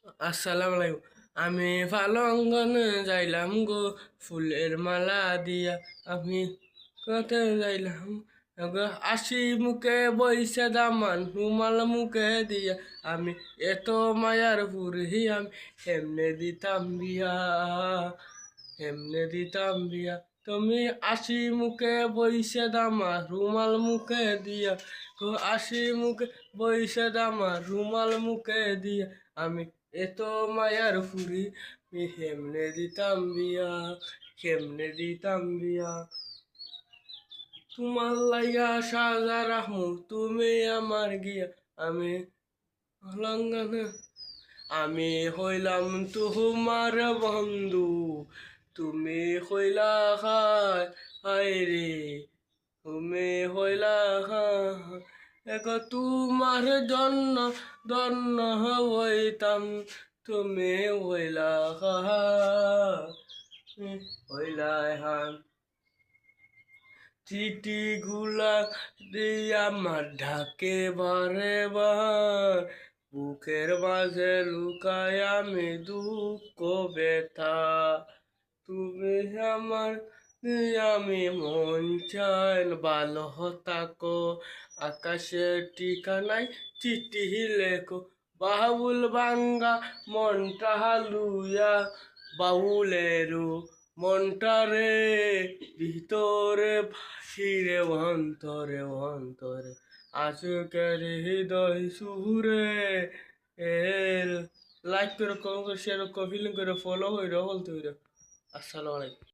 আসসালামু আলাইকুম। আমি ফালঙ্গনে যাইলাম গো, ফুলের মালা দিয়া আমি কোথায় যাইলাম গো, আসি মুখে বইসে দামান রুমাল মুখে দিয়া আমি এত মায়ার পুরহি আমি হেমনে দিতাম বিয়া, হেমনে দিতাম বিয়া। তুমি আসি মুখে বইসে দামা রুমাল মুখে দিয়া গো, আসি মুখে বইসে দামা রুমাল মুখে দিয়া আমি এত মায়ার ফুরি হেমনে দিতাম বিয়া, কেমনে দিতাম বিয়া। তোমার লাইয়া সাজা রাখমু তুমি আমার গিয়া আমি লঙ্গনে, আমি হইলাম তোমার বন্ধু, তুমি হইলা হায় হায় রে, তুমি হইলা হায় এগো তোমার জন্য দন্য হইতাম, তুমি হইলা হায় হইলা হায়। চিঠি গুলা দিয়া আমার ঢাকে বারে বার, বুকের মাঝে লুকায় আমি দুঃখ ব্যথা। তুমি আমার আমি মন চাই ভালো থাকো, আকাশের ঠিকানায় চিঠি লেখো, বাহুল বাঙ্গা মনটা লুইয়া বাউলেরও মনটা রে, ভিতরে বাহিরে অন্তরে অন্তরে আজকের হৃদয় সুরে এর। লাইক করে কমেন্ট করে শেয়ার করে ফিলিং করে ফলো হইরা বলতে হইরা। আসসালামু আলাইকুম।